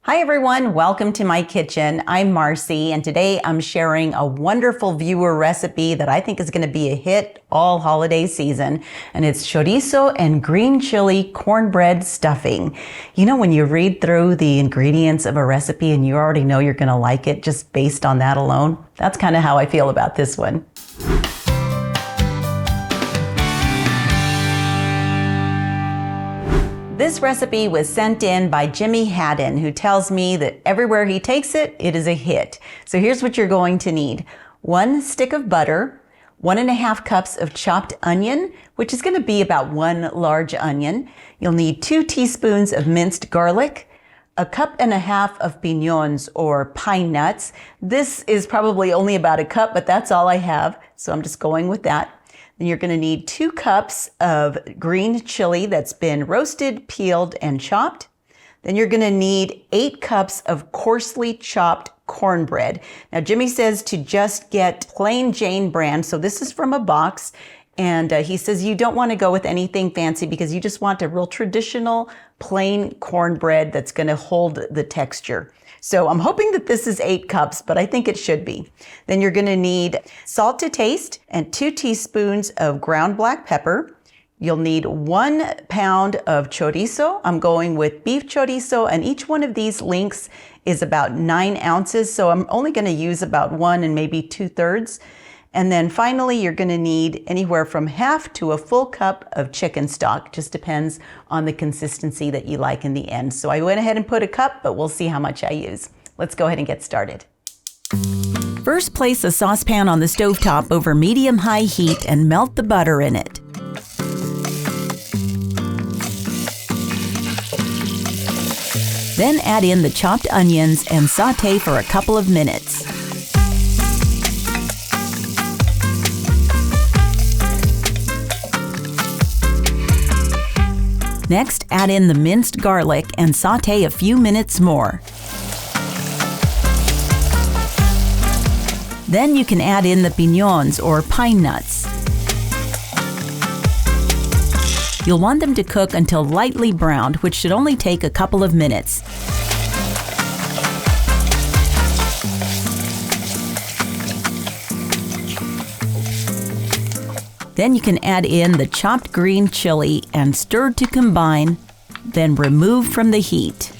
Hi everyone, welcome to my kitchen. I'm Marcy and today I'm sharing a wonderful viewer recipe that I think is going to be a hit all holiday season, and it's chorizo and green chili cornbread stuffing. You know, when you read through the ingredients of a recipe and you already know you're going to like it just based on that alone, that's kind of how I feel about this one. This recipe was sent in by Jimmy Hadden, who tells me that everywhere he takes it, it is a hit. So here's what you're going to need. 1 stick of butter, 1.5 cups of chopped onion, which is going to be about 1 large onion. You'll need 2 teaspoons of minced garlic, 1.5 cups of piñons or pine nuts. This is probably only about 1 cup, but that's all I have, so I'm just going with that. Then you're going to need 2 cups of green chili that's been roasted, peeled, and chopped. Then you're going to need 8 cups of coarsely chopped cornbread. Now, Jimmy says to just get plain Jane brand, so this is from a box, and he says you don't want to go with anything fancy because you just want a real traditional plain cornbread that's going to hold the texture. So I'm hoping that this is 8 cups, but I think it should be. Then you're going to need salt to taste and 2 teaspoons of ground black pepper. You'll need 1 pound of chorizo. I'm going with beef chorizo, and each one of these links is about 9 ounces. So I'm only going to use about 1 and maybe 2/3. And then finally, you're going to need anywhere from half to a full cup of chicken stock. Just depends on the consistency that you like in the end. So I went ahead and put 1 cup, but we'll see how much I use. Let's go ahead and get started. First, place a saucepan on the stovetop over medium-high heat and melt the butter in it. Then add in the chopped onions and sauté for a couple of minutes. Next, add in the minced garlic and sauté a few minutes more. Then you can add in the piñons or pine nuts. You'll want them to cook until lightly browned, which should only take a couple of minutes. Then you can add in the chopped green chili and stir to combine, then remove from the heat.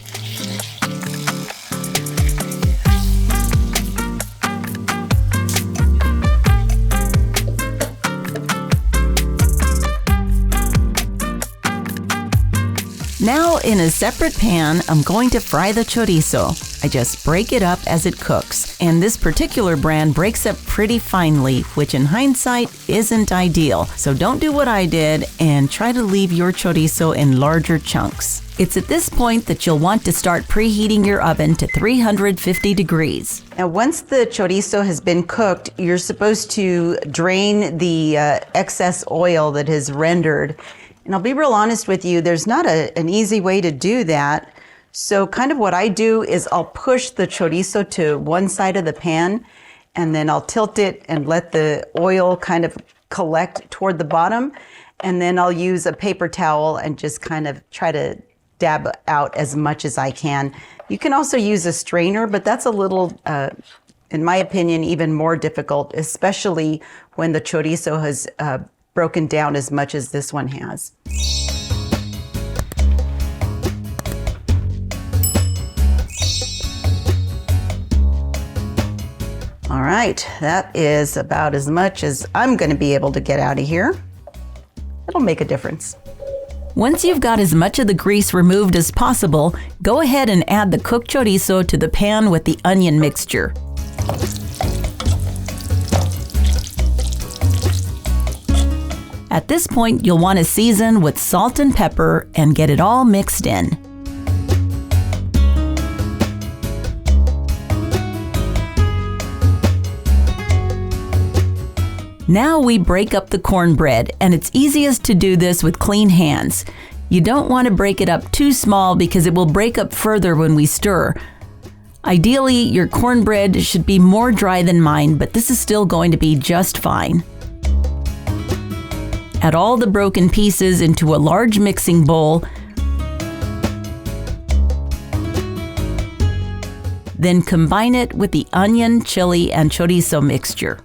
Now in a separate pan, I'm going to fry the chorizo. I just break it up as it cooks, and this particular brand breaks up pretty finely, which in hindsight isn't ideal. So don't do what I did and try to leave your chorizo in larger chunks. It's at this point that you'll want to start preheating your oven to 350 degrees. Now once the chorizo has been cooked, you're supposed to drain the excess oil that has rendered. And I'll be real honest with you, there's not an easy way to do that. So kind of what I do is I'll push the chorizo to one side of the pan, and then I'll tilt it and let the oil kind of collect toward the bottom. And then I'll use a paper towel and just kind of try to dab out as much as I can. You can also use a strainer, but that's a little, in my opinion, even more difficult, especially when the chorizo has broken down as much as this one has. All right, that is about as much as I'm going to be able to get out of here. It'll make a difference. Once you've got as much of the grease removed as possible, go ahead and add the cooked chorizo to the pan with the onion mixture. At this point, you'll want to season with salt and pepper and get it all mixed in. Now we break up the cornbread, and it's easiest to do this with clean hands. You don't want to break it up too small because it will break up further when we stir. Ideally, your cornbread should be more dry than mine, but this is still going to be just fine. Add all the broken pieces into a large mixing bowl. Then combine it with the onion, chili, and chorizo mixture.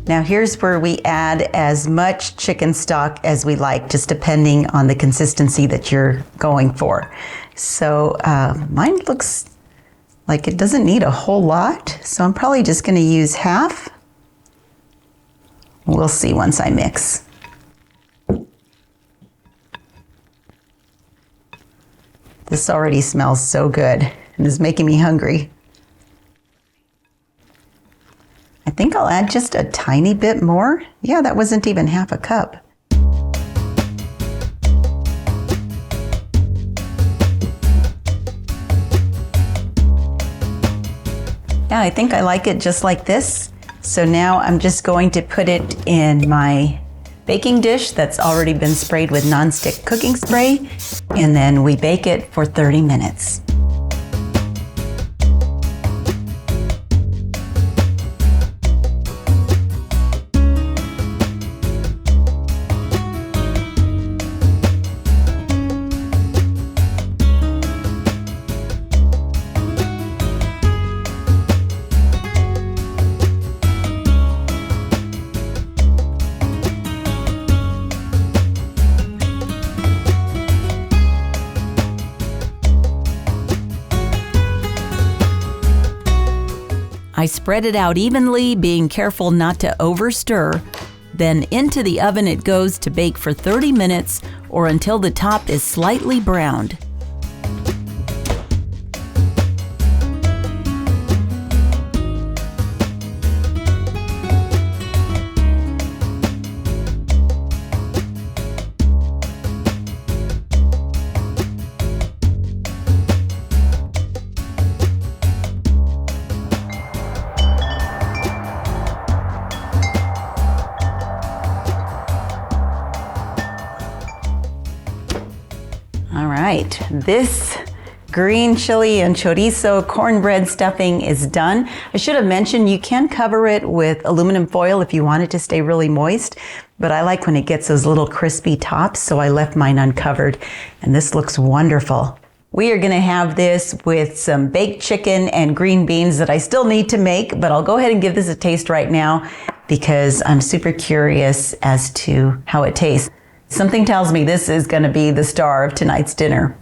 Now here's where we add as much chicken stock as we like, just depending on the consistency that you're going for. So mine looks like it doesn't need a whole lot, so I'm probably just going to use half. We'll see once I mix. This already smells so good and is making me hungry. I think I'll add just a tiny bit more. Yeah, that wasn't even half a cup. Yeah, I think I like it just like this. So now I'm just going to put it in my baking dish that's already been sprayed with nonstick cooking spray, and then we bake it for 30 minutes. I spread it out evenly, being careful not to overstir. Then into the oven it goes to bake for 30 minutes or until the top is slightly browned. All right, this green chili and chorizo cornbread stuffing is done. I should have mentioned you can cover it with aluminum foil if you want it to stay really moist, but I like when it gets those little crispy tops, so I left mine uncovered, and this looks wonderful. We are gonna have this with some baked chicken and green beans that I still need to make, but I'll go ahead and give this a taste right now because I'm super curious as to how it tastes. Something tells me this is going to be the star of tonight's dinner.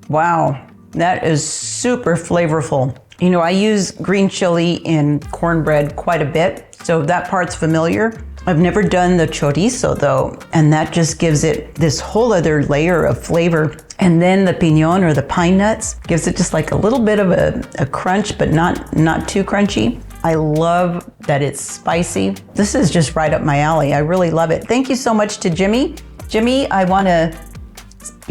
Wow, that is super flavorful. You know, I use green chili in cornbread quite a bit, so that part's familiar. I've never done the chorizo though, and that just gives it this whole other layer of flavor. And then the piñon or the pine nuts gives it just like a little bit of a crunch, but not too crunchy. I love that it's spicy. This is just right up my alley. I really love it. Thank you so much to Jimmy. Jimmy, I want to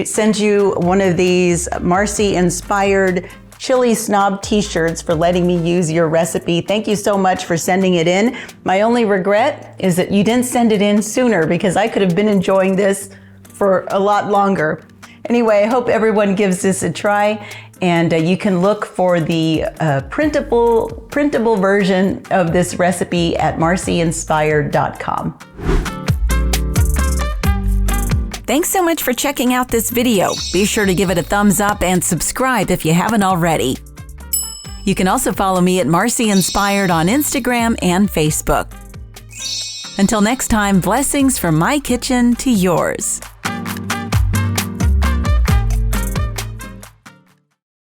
send you one of these Marcy Inspired Chili Snob t-shirts for letting me use your recipe. Thank you so much for sending it in. My only regret is that you didn't send it in sooner because I could have been enjoying this for a lot longer. Anyway, I hope everyone gives this a try, and you can look for the printable version of this recipe at marcyinspired.com. Thanks so much for checking out this video. Be sure to give it a thumbs up and subscribe if you haven't already. You can also follow me at Marcy Inspired on Instagram and Facebook. Until next time, blessings from my kitchen to yours.